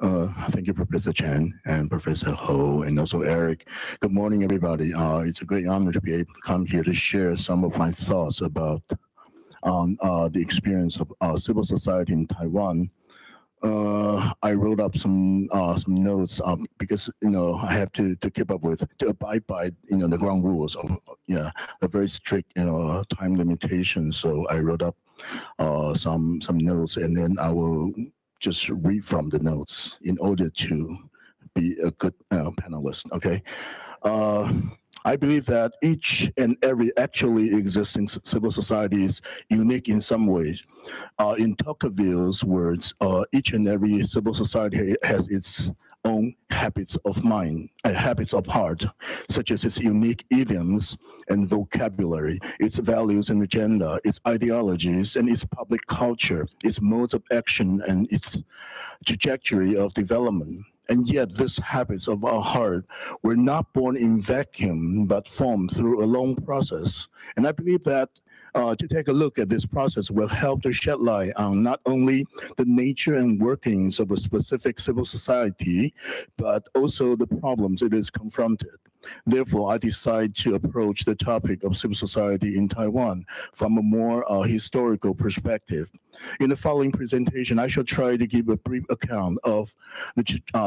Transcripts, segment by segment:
Thank you, Professor Chen and Professor Ho, and also Eric. Good morning, everybody. It's a great honor to be able to come here to share some of my thoughts about the experience of civil society in Taiwan. I wrote up some notes because I have to keep up with, to abide by the ground rules of a very strict time limitation. So I wrote up some notes, and then I will just read from the notes in order to be a good panelist. Okay. I believe that each and every actually existing civil society is unique in some ways. In Tocqueville's words, each and every civil society has its own habits of mind, habits of heart, such as its unique idioms and vocabulary, its values and agenda, its ideologies and its public culture, its modes of action and its trajectory of development. And yet these habits of our heart were not born in vacuum, but formed through a long process. And I believe that to take a look at this process will help to shed light on not only the nature and workings of a specific civil society, but also the problems it is confronted. Therefore, I decide to approach the topic of civil society in Taiwan from a more historical perspective. In the following presentation, I shall try to give a brief account of the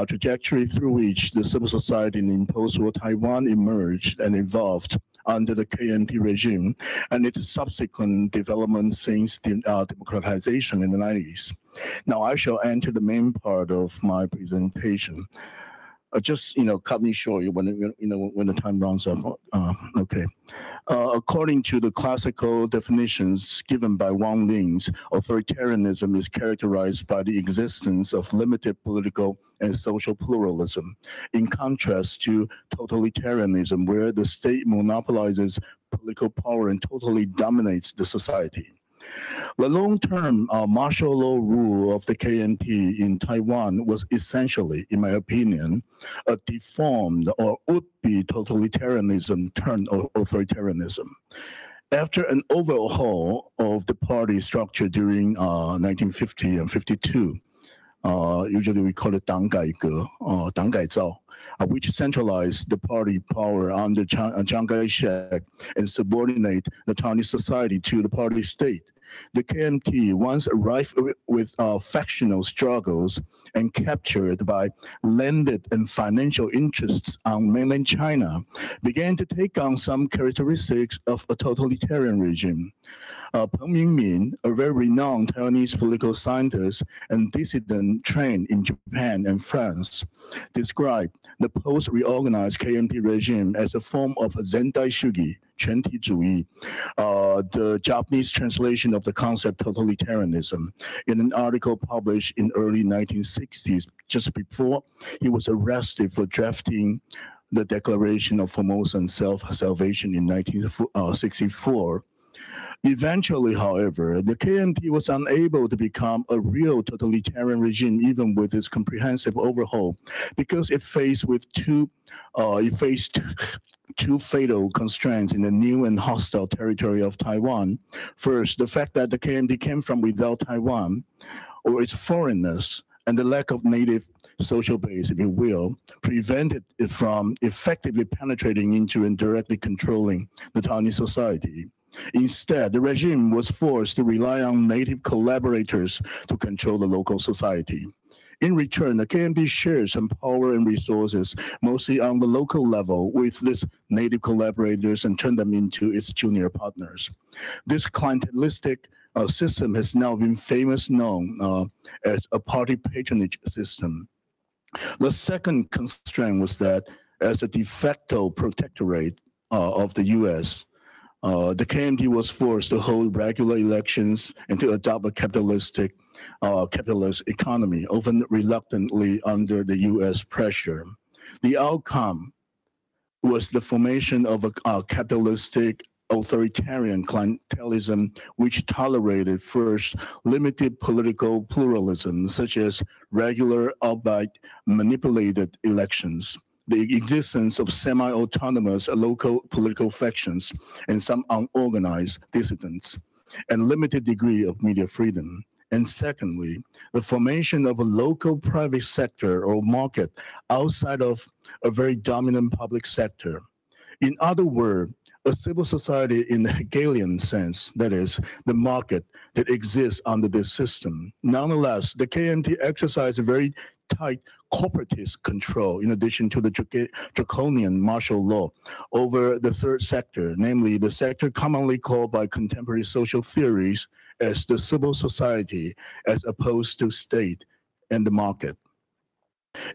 trajectory through which the civil society in post-war Taiwan emerged and evolved under the KMT regime and its subsequent development since democratization in the 90s. Now I shall enter the main part of my presentation. Just cut me short when the time runs up. Okay. According to the classical definitions given by Wang Ling's, authoritarianism is characterized by the existence of limited political and social pluralism, in contrast to totalitarianism, where the state monopolizes political power and totally dominates the society. The long-term martial law rule of the KMT in Taiwan was essentially, in my opinion, a deformed or would-be totalitarianism turned authoritarianism. After an overhaul of the party structure during 1950 and 52, usually we call it 党改革, 党改造, which centralized the party power under Chiang Kai-shek and subordinate the Taiwanese society to the party state. The KMT, once rife with factional struggles and captured by landed and financial interests on mainland China, began to take on some characteristics of a totalitarian regime. Peng Mingmin, a very renowned Taiwanese political scientist and dissident trained in Japan and France, described the post-reorganized KMT regime as a form of Zendai Shugi, 全体主义, the Japanese translation of the concept totalitarianism, in an article published in early 1960s, just before he was arrested for drafting the Declaration of Formosan Self-Salvation in 1964. Eventually, however, the KMT was unable to become a real totalitarian regime, even with its comprehensive overhaul, because it faced two fatal constraints in the new and hostile territory of Taiwan. First, the fact that the KMT came from without Taiwan, or its foreignness, and the lack of native social base, if you will, prevented it from effectively penetrating into and directly controlling the Taiwanese society. Instead, the regime was forced to rely on native collaborators to control the local society. In return, the KMT shared some power and resources, mostly on the local level, with these native collaborators and turned them into its junior partners. This clientelistic system has now been known as a party patronage system. The second constraint was that as a de facto protectorate of the US, the KMT was forced to hold regular elections and to adopt a capitalist economy, often reluctantly under the US pressure. The outcome was the formation of a capitalistic authoritarian clientelism, which tolerated first limited political pluralism, such as regular, albeit manipulated elections, the existence of semi-autonomous local political factions and some unorganized dissidents, and limited degree of media freedom. And secondly, the formation of a local private sector or market outside of a very dominant public sector. In other words, a civil society in the Hegelian sense, that is, the market that exists under this system. Nonetheless, the KMT exercised a very tight corporatist control in addition to the draconian martial law over the third sector, namely the sector commonly called by contemporary social theories as the civil society as opposed to state and the market.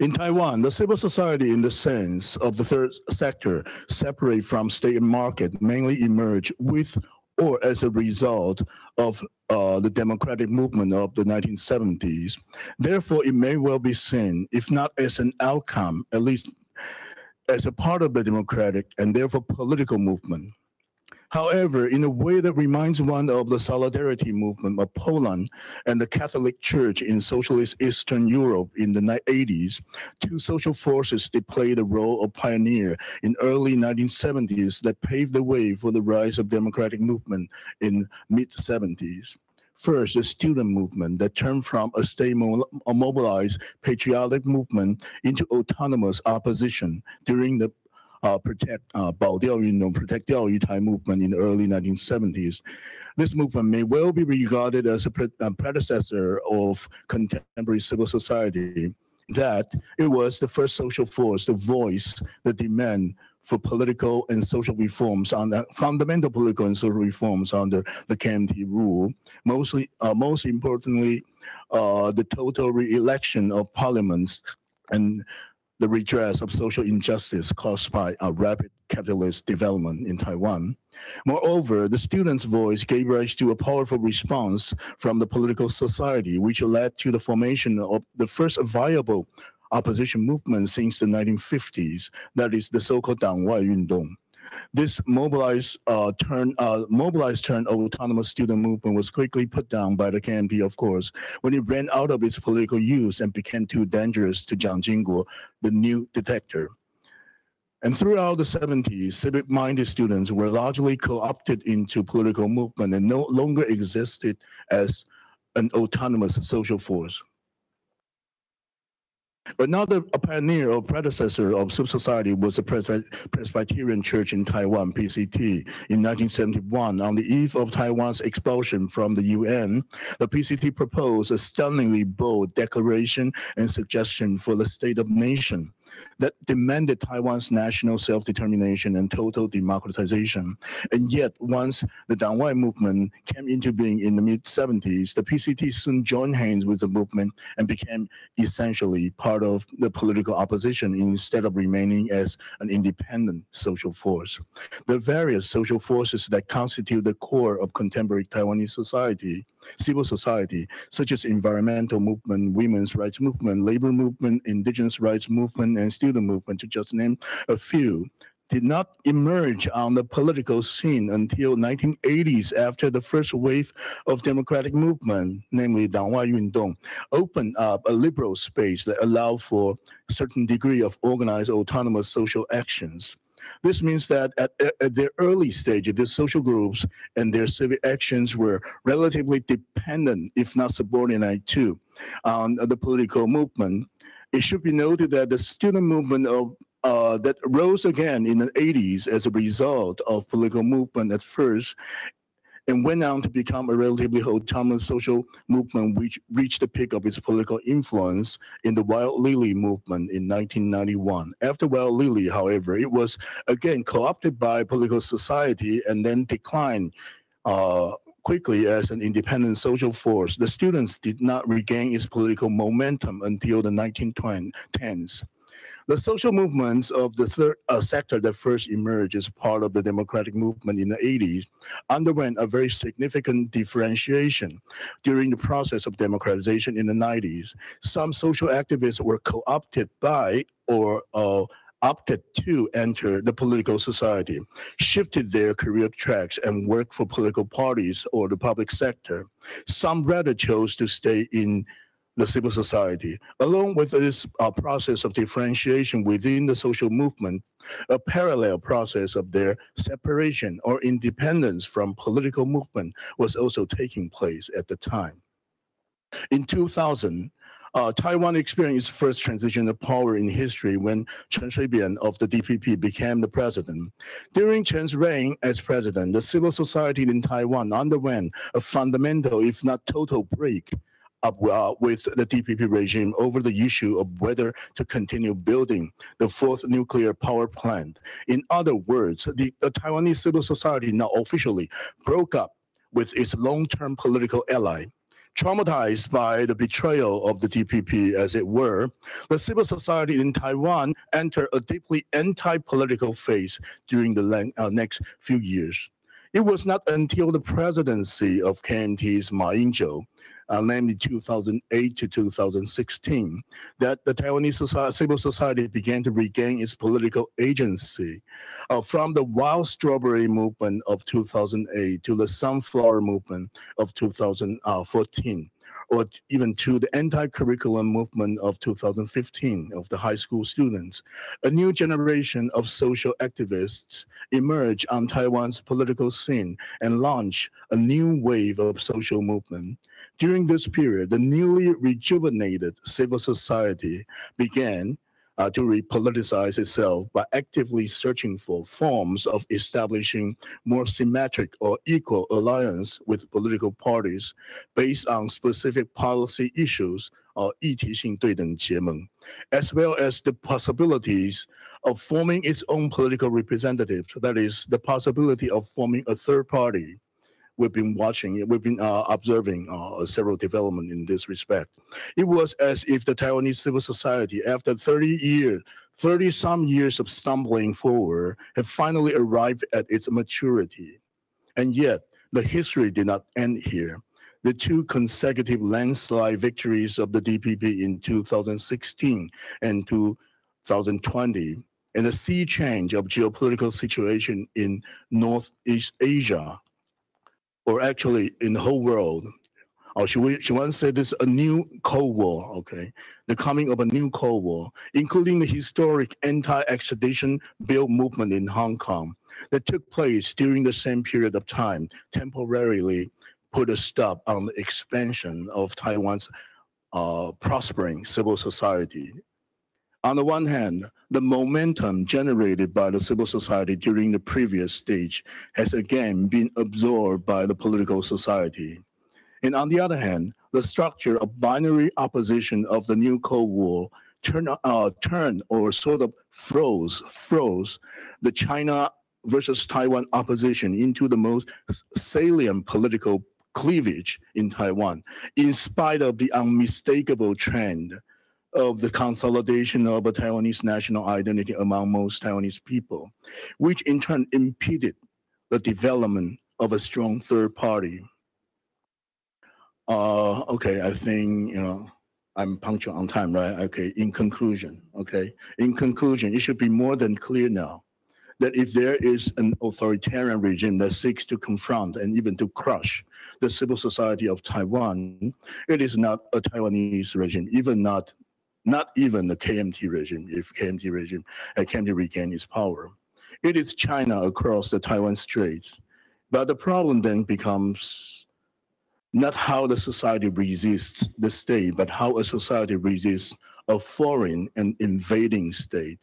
In Taiwan, the civil society in the sense of the third sector, separate from state and market, mainly emerged with or as a result of the democratic movement of the 1970s. Therefore, it may well be seen, if not as an outcome, at least as a part of the democratic and therefore political movement. However, in a way that reminds one of the solidarity movement of Poland and the Catholic Church in socialist Eastern Europe in the 80s, two social forces that played the role of pioneer in early 1970s that paved the way for the rise of democratic movement in mid-70s. First, the student movement that turned from a state-mobilized patriotic movement into autonomous opposition during the protect 保钓运动 protect 钓鱼台 movement in the early 1970s. This movement may well be regarded as a predecessor of contemporary civil society, that it was the first social force to voice the demand for political and social reforms, on fundamental political and social reforms under the KMT rule. Most importantly, the total re-election of parliaments and the redress of social injustice caused by a rapid capitalist development in Taiwan. Moreover, the students' voice gave rise to a powerful response from the political society, which led to the formation of the first viable opposition movement since the 1950s, that is the so-called 党外运动. This mobilized turn autonomous student movement was quickly put down by the KMT, of course, when it ran out of its political use and became too dangerous to Jiang Jingguo, the new dictator. And throughout the 70s, civic-minded students were largely co-opted into political movement and no longer existed as an autonomous social force. Another pioneer or predecessor of civil society was the Presbyterian Church in Taiwan, PCT, in 1971. On the eve of Taiwan's expulsion from the UN, the PCT proposed a stunningly bold declaration and suggestion for the state of nation that demanded Taiwan's national self-determination and total democratization. And yet, once the Dangwai movement came into being in the mid-70s, the PCT soon joined hands with the movement and became essentially part of the political opposition instead of remaining as an independent social force. The various social forces that constitute the core of contemporary Taiwanese society, civil society, such as environmental movement, women's rights movement, labor movement, indigenous rights movement, and student movement, to just name a few, did not emerge on the political scene until 1980s after the first wave of democratic movement, namely 党外运动, opened up a liberal space that allowed for a certain degree of organized autonomous social actions. This means that at their early stage, these social groups and their civic actions were relatively dependent, if not subordinate to, on the political movement. It should be noted that the student movement that rose again in the 80s as a result of political movement at first, and went on to become a relatively autonomous social movement which reached the peak of its political influence in the Wild Lily movement in 1991. After Wild Lily, however, it was again co-opted by political society and then declined quickly as an independent social force. The students did not regain its political momentum until the 1910s. The social movements of the third sector that first emerged as part of the democratic movement in the 80s underwent a very significant differentiation during the process of democratization in the 90s. Some social activists were co-opted by or opted to enter the political society, shifted their career tracks and worked for political parties or the public sector. Some rather chose to stay in the civil society. Along with this process of differentiation within the social movement, a parallel process of their separation or independence from political movement was also taking place at the time. In 2000, Taiwan experienced its first transition of power in history when Chen of the DPP became the president. During Chen's reign as president, the civil society in Taiwan underwent a fundamental, if not total, break up with the DPP regime over the issue of whether to continue building the fourth nuclear power plant. In other words, the Taiwanese civil society now officially broke up with its long-term political ally. Traumatized by the betrayal of the DPP, as it were, the civil society in Taiwan entered a deeply anti-political phase during the next few years. It was not until the presidency of KMT's Ming-sho, namely 2008 to 2016, that the Taiwanese civil society began to regain its political agency. From the wild strawberry movement of 2008 to the sunflower movement of 2014, or even to the anti-curriculum movement of 2015 of the high school students, a new generation of social activists emerged on Taiwan's political scene and launched a new wave of social movement. During this period, the newly rejuvenated civil society began to repoliticize itself by actively searching for forms of establishing more symmetric or equal alliance with political parties based on specific policy issues or 议题性对等结盟, as well as the possibilities of forming its own political representatives, that is, the possibility of forming a third party. We've been observing several developments in this respect. It was as if the Taiwanese civil society, after 30-some years of stumbling forward, had finally arrived at its maturity. And yet, the history did not end here. The two consecutive landslide victories of the DPP in 2016 and 2020, and the sea change of geopolitical situation in Northeast Asia, or actually in the whole world, or should one say this, a new Cold War, okay? The coming of a new Cold War, including the historic anti-extradition bill movement in Hong Kong that took place during the same period of time, temporarily put a stop on the expansion of Taiwan's prospering civil society. On the one hand, the momentum generated by the civil society during the previous stage has again been absorbed by the political society. And on the other hand, the structure of binary opposition of the new Cold War turned or sort of froze the China versus Taiwan opposition into the most salient political cleavage in Taiwan, in spite of the unmistakable trend of the consolidation of a Taiwanese national identity among most Taiwanese people, which in turn impeded the development of a strong third party. Okay, I think, I'm punctual on time, right? Okay, in conclusion, it should be more than clear now that if there is an authoritarian regime that seeks to confront and even to crush the civil society of Taiwan, it is not a Taiwanese regime, not even the KMT regime, if KMT regain its power. It is China across the Taiwan Straits. But the problem then becomes not how the society resists the state, but how a society resists a foreign and invading state.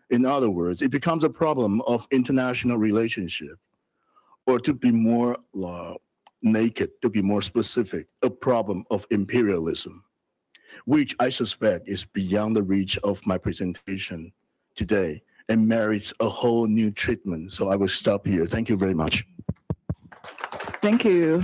In other words, it becomes a problem of international relationship, or to be more naked, to be more specific, a problem of imperialism, which I suspect is beyond the reach of my presentation today and merits a whole new treatment. So I will stop here. Thank you very much. Thank you.